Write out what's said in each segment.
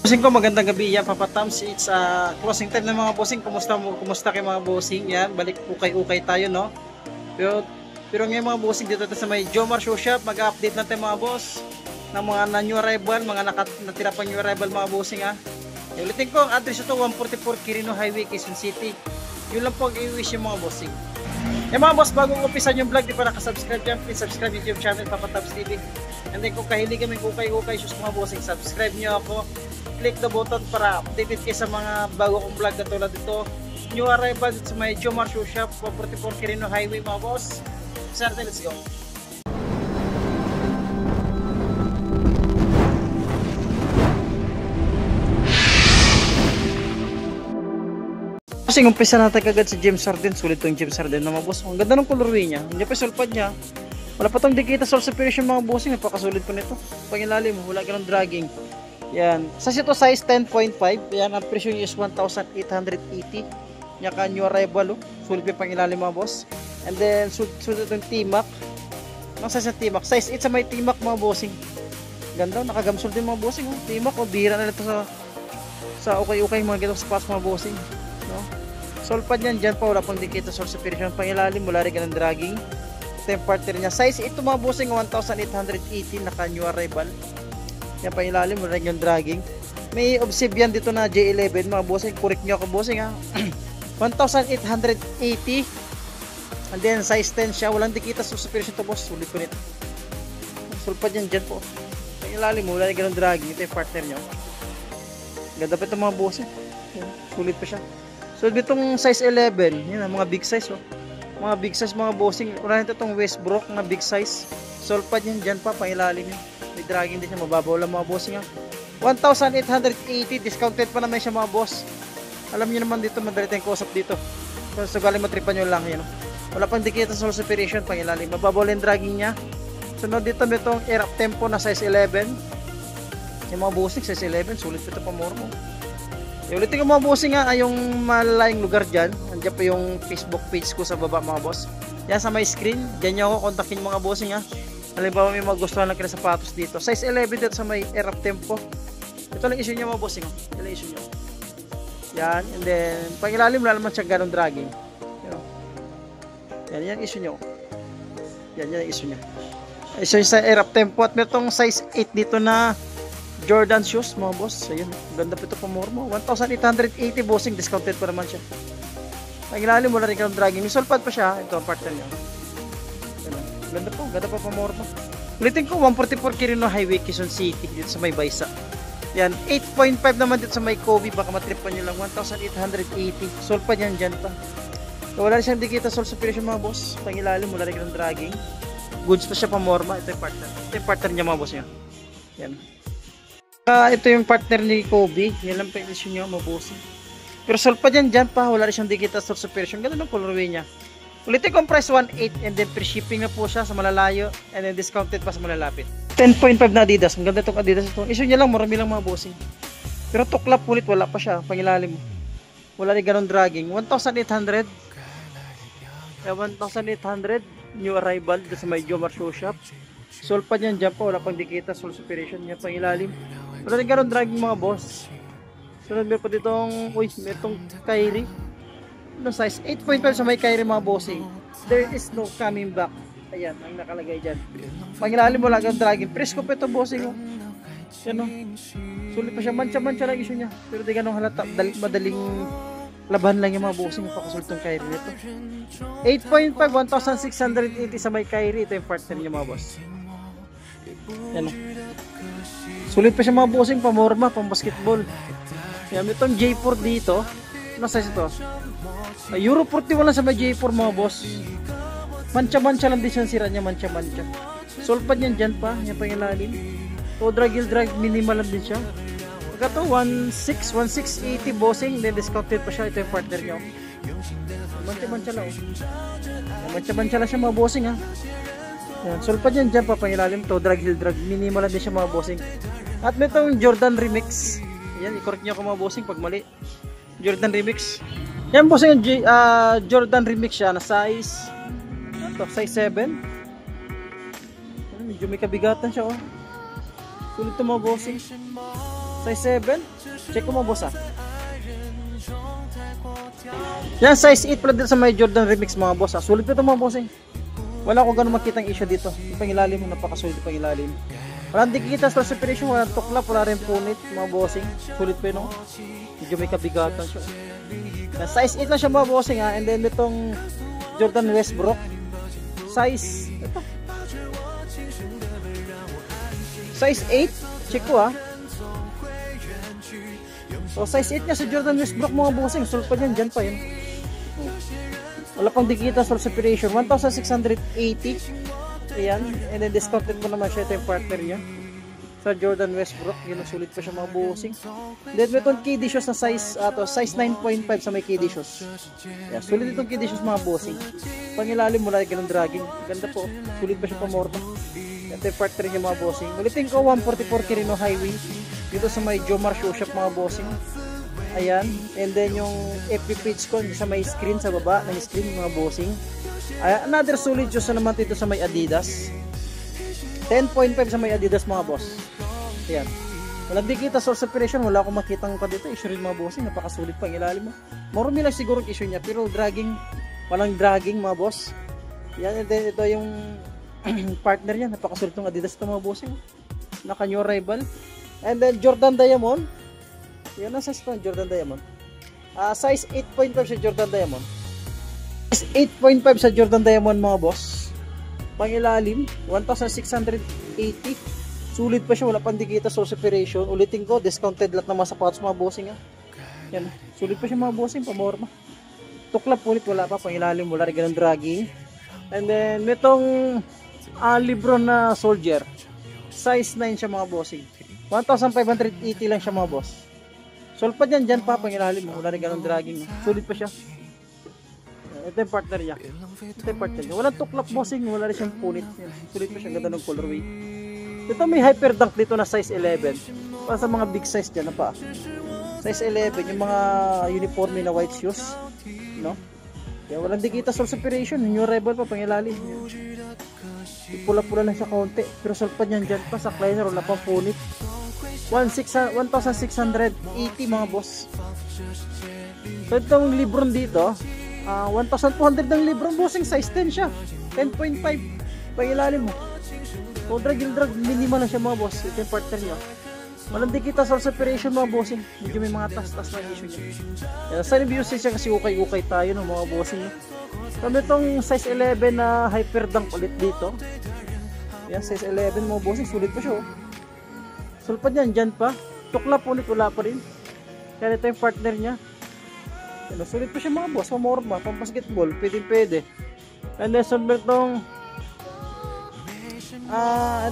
Bossing ko, magandang gabi yan, Papa Tams. It's closing time ng mga bossing. Kumusta kayo mga bossing? Yan, balik ukay-ukay tayo, no? Pero ngayon mga bossing, dito tayo sa may Jomar Shoe Shop. Mag-update lang tayo mga boss ng mga na-new arrival, mga natira pang new arrival mga bossing, ha. Ulitin ko, ang address ito, 144 Quirino Highway, Quezon City. Yun lang po ang i-wish yung mga bossing. Mga boss, bagong umpisan yung vlog, di pa nakasubscribe dyan, please subscribe YouTube channel, Papa Tams TV. And then kung kahilig kami ukay-ukay shoes mga bossing, subscribe nyo ako. Click the button para updated kayo sa mga bago kong vlog na tulad dito. New arrival sa may Jomar Shoe Shop, 144 Quirino Highway mga boss. Sir, let's go. Kasi umpisa natin kagad si James Harden. Sulit tong James Harden na mga boss. Ang ganda ng colorway niya. Hindi pa sulpad niya. Wala pa tong dikita sol separation mga bossing. Napakasulit po nito. Pangilalim mo, wala ka ng dragging. Yan. Sa ito size 10.5. Yan, ang presyo niya is 1,880. Nyaka new arrival. Oh. Sulit pa pangilalim mga boss. And then sulit itong T-Mac. Ang size ng T-Mac. Size 8 sa may T-Mac mga bossing. Ganda. Nakagamsol din mga bossing. Oh. T-Mac. Oh, bihira na ito sa ukay-ukay mga ganitong spots mga bossing. No? Solpad yan dyan pa, wala pang dikita sol separation. Pangilalim, wala rin ka ng dragging. Ito yung partner niya. Size ito mga bossing, 1,880, naka new arrival. Yan pangilalim, wala rin yung dragging. May obsidian dito na J11 mga bossing. Correct nyo ako bossing ha. 1,880. And then size 10 siya, walang dikita sol separation to boss. Sulit ko nito. Solpad yan dyan po. Pangilalim, wala rin ka ng dragging. Ito yung partner niya. Ganda pa ito mga bossing. Sulit pa siya. So itong size 11, yun ang mga big size oh. Mga big size mga bossing. Wala nito itong Westbrook na big size. Solpad yan dyan pa, pangilalim yun. May dragging din siya, mababaw lang mga bossing ha. 1,880, discounted pa naman siya mga boss. Alam niyo naman dito, madali tayong kusap dito. So galing matripan nyo lang yun oh. Wala pang dikita sa separation, pangilalim. Mababaw lang dragging niya. Sunod dito may itong Air Up Tempo na size 11. Yung mga bossing, size 11, sulit pa ito pa more mo. Ulitin ko mga bossing nga, yung malalayang lugar dyan. Andiyan pa yung Facebook page ko sa baba mga boss. Yan sa my screen, dyan nyo ako kontakin mga bossing ha. Halimbawa may magustuhan lang kayo sapatos dito. Size 11 dito sa may Air Up Tempo. Ito lang issue nyo mga bossing ha. Ito lang issue nyo. Yan, and then pangilalim wala naman siya ganong dragging. Yan, yan issue nyo. Yan, yan issue nyo. Issue sa Air Up Tempo at may itong size 8 dito na Jordan shoes mga boss. Ayun, ganda pa ito pa more mo. 1,880 bossing, discounted pa naman siya. Pangilalim wala rin ka ng dragging. May solpad pa siya. Ito ang partner niya. Ganda pa pa more mo. Ulitin ko, 144 Quirino Highway, Quezon City, dito sa may Baysa. Yan, 8.5 naman dito sa may Kobe. Baka matripan nyo lang, 1,880. Solpad yan dyan pa. So, wala rin siyang dikita sol separation mga boss. Pangilalim wala rin ka ng dragging. Goods pa siya pa more mo. Ito yung partner. Ito yung partner niya mga boss niya. Yan. Ito yung partner ni Kobe. Yan lang pa yung issue nyo, mabusin. Pero solpad yan dyan pa. Wala rin siyang dikita sol separation. Ganun ang colorway niya. Ulitin ko ang price 1.8 and then free shipping na po siya sa malalayo and then discounted pa sa malalapit. 10.5 na Adidas. Ang ganda itong Adidas ito. Issue niya lang, marami lang mga bossing. Pero tuklap ulit, wala pa siya. Pangilalim mo. Wala rin ganun dragging. 1,800. 1,800. New arrival sa may Jomar Shoe Shop. Solpad yan dyan pa. Wala pang dikita sol separation niya. Pangilalim. Wala rin ganun dragging mga boss. Sunod meron pa ditong, uy, may itong Kyrie. No size 8.5 sa may Kyrie mga bossing. There is no coming back. Ayan, ang nakalagay dyan. Pangilalim mo lang ang dragging. Presko pa ito bossing. Oh. Yan o. Sulit pa siya. Mancha-mancha lang issue niya. Pero di ganun halata. Madaling laban lang yung mga bossing. Pakasultong Kyrie nito. 8.5, 1,680 sa may Kyrie. Ito yung partner niya mga boss. Yan o. Sulit pa siya mga bossing. Pamorma, pang basketball. Yan, itong J4 dito. Ano size ito? Euro 41 lang sa may J4 mga boss. Mancha-mancha lang din siya sira niya. Mancha-mancha. Solpad yan dyan pa. Yan pa yung lalim. O drag minimal lang din siya. Pagka ito 1,680 bossing. Then discounted pa siya. Ito yung partner niya. Mancha-mancha lang. Mancha-mancha lang siya mga bossing ha. Yan. Solpad yan dyan pa. Pangilalim to. Drag minimal lang din siya mga bossing. At may itong Jordan Remix. Yan. I-correct nyo ako mga bossing pag mali. Jordan Remix. Yan bossing Jordan Remix siya na size ito, size 7. Medyo may kabigatan siya oh. Sulit ito mga bossing. Size 7. Check ko mga boss ah. Yan, size 8 pala dito sa may Jordan Remix mga boss ah. Sulit pa ito mga bossing. Wala ko ganun makitang issue dito. Yung pangilalim mo, napakasulit yung pangilalim. Walang dikita sa separation, walang tuklap, wala rin punit mga bossing. Sulit pa yun no? Medyo may kabigatan siya. Yan, size 8 lang siya mga bossing ha. And then itong Jordan Westbrook. Size, ito. Size 8. Check ko ha. So size 8 niya sa Jordan Westbrook mga bossing. Sulit pa dyan, dyan pa yun. Wala pang dikita source separation, 1,680. Ayan, and then discounted ko naman siya, ito yung partner niya sa Jordan Westbrook. Yun, sulit pa siya mga bossing. Then may itong KD shoes na size, size 9.5 sa may KD shoes. Ayan, sulit itong KD shoes mga bossing. Pangilalim mula ganun dragging. Ganda po, sulit pa siya pamorta. Ito yung partner niya mga bossing. Ulitin ko, 144 Kirino Highway dito sa may Jomar Shoe Shop mga bossing. Ayan, and then yung FB page ko sa may screen sa baba, may screen mga bossing. Another solid shoes na naman dito sa may Adidas. 10.5 sa may Adidas mga boss. Ayan. Walang dikita source separation, wala akong makitang pa dito. Issue rin mga bossing, napakasulit pa ang ilalim mo. Marumi lang siguro ang issue niya, pero dragging, walang dragging mga boss. Ayan, and then ito yung partner niya, napakasulit ng Adidas ito mga bossing. Naka new rival. And then Jordan Diamond. Yan ang size ng Jordan Diamond. Size 8.5 sa Jordan Diamond. Size 8.5 sa Jordan Diamond mga boss. Pangilalim, 1,680. Sulit pa siya, wala pang dikita source separation. Ulitin ko, discounted lahat ng mga sapatos mga bossing ha. Yan, sulit pa siya mga bossing, pamorma. Tuklap ulit, wala pa, pangilalim, wala rin ganun dragging. And then, itong Lebron na Soldier. Size 9 siya mga bossing. 1,580 lang siya mga boss. Solpad yan, dyan pa, pangilalim mo. Wala rin ganun dragging. Sulit pa siya. Ito yung partner niya. Ito yung partner niya. Walang tuklap bossing, wala rin siyang punit. Sulit pa siya, ganda ng colorway. Ito may hyper dunk dito na size 11. Para sa mga big size dyan na pa. Size 11, yung mga uniforme na white shoes. No? Kaya walang dikita source separation. New rebel pa, pangilalim. Pula-pula lang siya kaunti. Pero solpad yan dyan pa, sa kleiner, wala pang punit. 1,680 mga boss. So itong Lebron dito, 1,200 ng Lebron bossing, size 10 siya. 10.5 pangilalim mo. So drag minimal lang siya mga boss. Ito yung partner niya. Walang dikita source separation mga bossing. Medyo may mga tas-tas na issue niya. Sa review siya kasi ukay-ukay tayo ng mga bossing. So itong size 11 na hyper dunk ulit dito. Yan, size 11 mga bossing, sulit pa siya oh. Sulpad yan, dyan pa. Tuklap ulit, wala pa rin. Kaya ito yung partner niya. Ano, sulit pa siya mga boss. Pamorma, pang basketball. Pwede. And then, sunbelt itong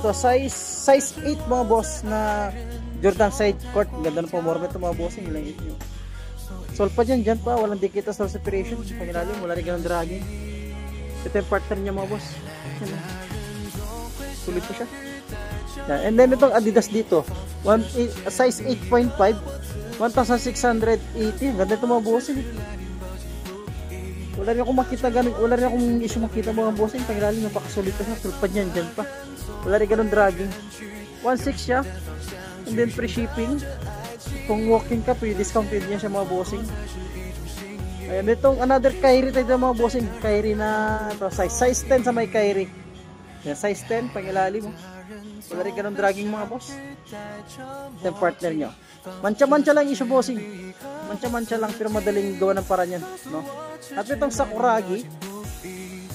ito, size 8 mga boss na Jordan side court. Ganda ng pamorma ito mga boss. Ilang ito nyo. Sulpad yan, dyan pa. Walang dikita source separation. Pangilalim, wala rin ganun dragging. Ito yung partner niya mga boss. Sulit pa siya. Yan. And then itong Adidas dito, size 8.5, 1,680. Ganda ito mga bossing. Wala rin akong makita ganun, wala rin akong issue makita mga bossing. Pangilalim, napakasulit pa siya. Tulpad niyan, dyan pa. Wala rin ganun dragging. 1,600 siya. And then free shipping. Kung walking ka, discounted niya siya mga bossing. Ayan, itong another Kyrie tayo mga bossing. Kyrie na ito, size 10 sa may Kyrie. Yan, size 10, pangilalim mo. Wala rin ganun dragging mga boss. Ito yung partner nyo. Mancha-mancha lang issue bossing. Mancha-mancha lang pero madaling gawa ng paraan yan. No? At itong Sakuragi.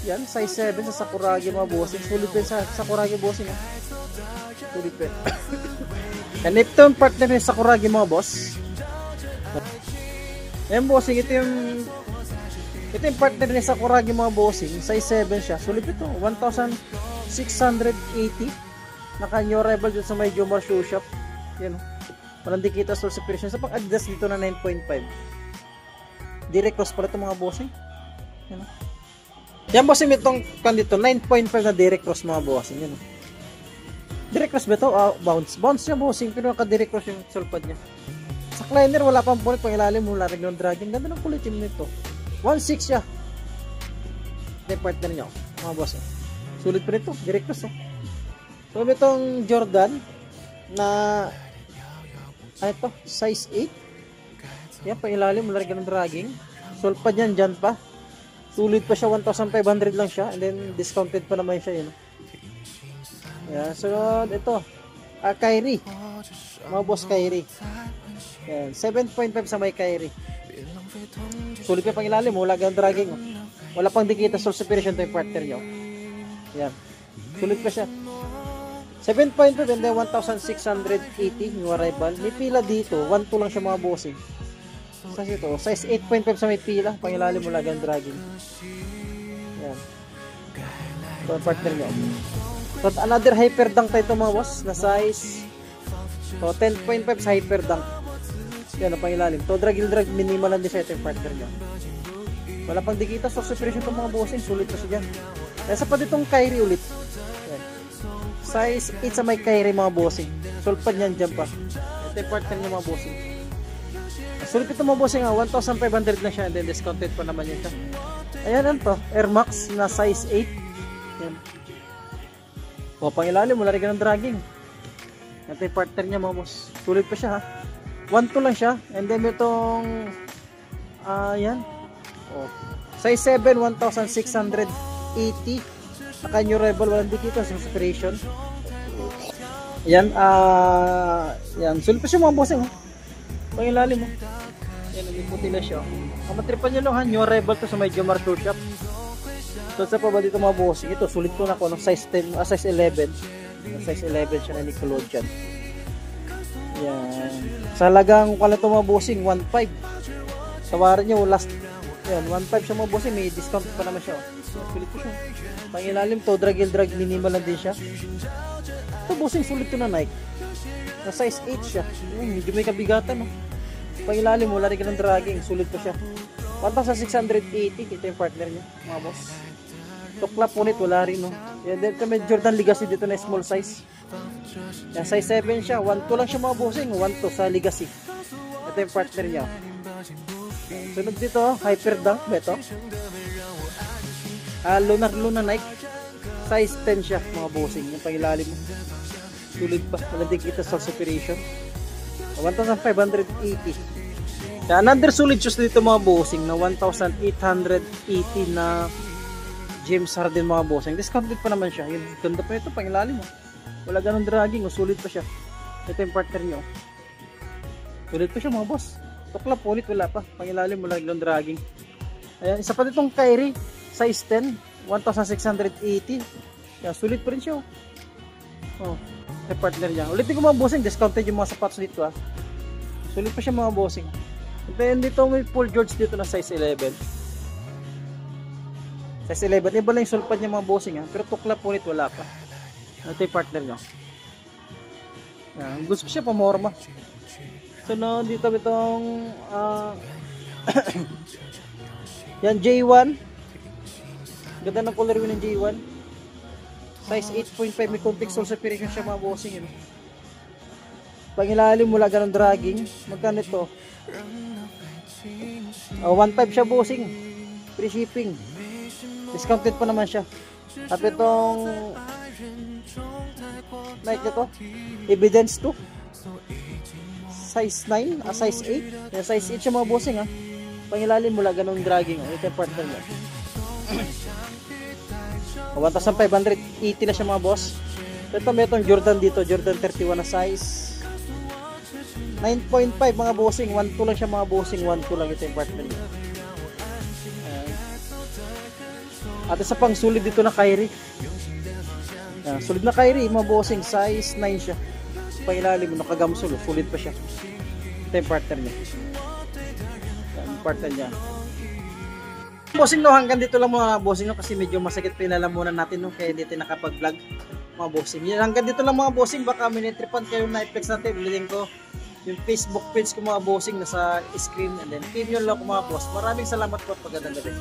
Yan, size 7 sa Sakuragi mga bossing. Sulit din sa Sakuragi bossing. Sulit din. And ito yung partner ng Sakuragi mga boss. Yan bossing, ito yung partner ng Sakuragi mga bossing. Size 7 siya. Sulit ito. 1,680. Naka new rival dyan sa may Jomar Shoe Shop. Yan. Walang dikita source separation. Sa pang Adidas dito na 9.5. Direct cross pala itong mga bossing. Yan. Yan bossing itong kan dito. 9.5 na direct cross mga bossing. Yan. Direct cross ba ito? Bounce. Bounce niya bossing. Pero naka direct cross yung sulpad niya. Sa kleiner wala pang punit. Pang ilalim mula rin ng dragging. Ganda ng kulit yung nito. 1.6 siya. Ito yung partner niya. Mga bossing. Sulit pa nito. Direct cross oh. So itong Jordan na Ito, size 8. Yan, pangilalim, malaki ng dragging. Sulpad yan, dyan pa. Sulit pa siya, 1,500 lang siya. And then, discounted pa naman siya, yun. Yan, so, ito. Kyrie. Mga boss Kyrie. Yan, 7.5 sa may Kyrie. Sulit pa pangilalim, wala ganang dragging. Wala pang dikita, soul separation to yung partner nyo. Yan. Sulit pa siya. 7.5 and then 1,680 yung arrival. May pila dito. 1.2 lang siya mga bossing. Kasi ito, size 8.5 sa may pila. Pangilalim mo lang ang dragging. Yan. Ito ang partner nyo. So, another hyper dunk tayo ito mga boss. Na size 10.5 sa hyper dunk. Yan ang pangilalim. To drag minimal lang din siya ito yung partner nyo. Wala pang dikita. So, separation itong mga bossing. Sulit pa siya dyan. Nasa pa ditong Kyrie ulit. Yan. Size 8 sa may Kyrie mga bossing. Sulpad niyan dyan pa. Ito yung partner niya mga bossing. Sulit ito mga bossing ha. 1,500 na siya and then discounted pa naman yun siya. Ayan yan to. Air Max na size 8. Yan. O pangilalim. Wala rin ng dragging. Ito yung partner niya mga boss. Sulit pa siya ha. 1,2 lang siya. And then itong yan. O. Size 7. 1,680. Naka new rebel, walang dikita sa separation. Yan, yan. Sulit pa siya mga bossing. Pangilalim mo. Yan, nagputi na siya. Matripan nyo lang ha, new rebel to sa may Jomar Tour Shop. So, sa pa ba dito mga bossing? Ito, sulit ko na ako ng size 10, size 11. Size 11 siya na Nickelodeon. Yan. Sa halagang, wala ito mga bossing, 1,500. Tawaran nyo, last. Yan, 1,500 siya mga bossing. May discount pa naman siya. Sulit ko siya. Pangilalim to, drag minimal lang din siya. Ito bossing, sulit to na Nike. Na size 8 siya. Medyo may kabigatan no. Pangilalim, wala rin ng dragging. Sulit pa siya. 1,680. Ito yung partner niya, mga boss. Tuklap punit, wala rin no. Yan, then kami Jordan Legacy dito na small size. Yan, size 7 siya. 1,2 lang siya mga bossing. 1,2 sa Legacy. Ito yung partner niya. Sunod dito, Hyper Dunk. Ito. Lunar Nike. Size 10 siya mga bossing. Yung pangilalim mo. Sulit pa. Walang kita sa separation. 1,580. Another solid shoes dito mga bossing na 1,880 na James Harden mga bossing. Discounted pa naman siya. Yung ganda pa ito. Pangilalim mo. Wala ganun dragging. Sulit pa siya. Ito yung partner nyo. Sulit pa siya mga boss. Tuklap ulit. Wala pa. Pangilalim mo lang dragging. Ayan. Isa pa ditong Kyrie. Size 10, 1,680. Yan, sulit pa rin siya. Oh, may partner niya. Ulitin ko mga bossing, discounted yung mga sapatos dito ha. Sulit pa siya mga bossing. Then dito may Paul George dito na size 11. Size 11, iba lang yung sulpad niya mga bossing ha. Pero tuklap ulit, wala pa. Ito yung partner niya. Yan, gusto ko siya pamorma. So no, dito itong yan, J1. Ganda ng colorway ng J1. Size 8.5. May contact soul separation siya mga bossing yun. Pangilalim mula ganang dragging. Magkano ito? 1,500 siya bossing. Free shipping. Discounted pa naman siya. At itong Nike na to. Evidence 2. Size 9. Size 8. Yan, size 8 siya mga bossing ha. Pangilalim mula ganang dragging. Ito yung partner niya. 1,580 na siya mga boss. Ito may itong Jordan dito, Jordan 31 na size 9.5 mga bossing. 1,2 lang siya mga bossing. 1,2 lang ito yung partner niya. At isa pang sulit dito na Kyrie. Sulit na Kyrie mga bossing. Size 9 siya. Pangilalim mo nakagamsol. Sulit pa siya. Ito yung partner niya. Yung partner niya. Bossing no, hanggang dito lang mga bossing no, kasi medyo masakit pinalamunan natin no, kaya dito nakapag-vlog mga bossing. Hanggang dito lang mga bossing, baka minitripan kayo na i-flex natin. Bilhin ko yung Facebook page ko mga bossing nasa screen and then PM nyo lang ko mga boss. Maraming salamat po at magandang gabi.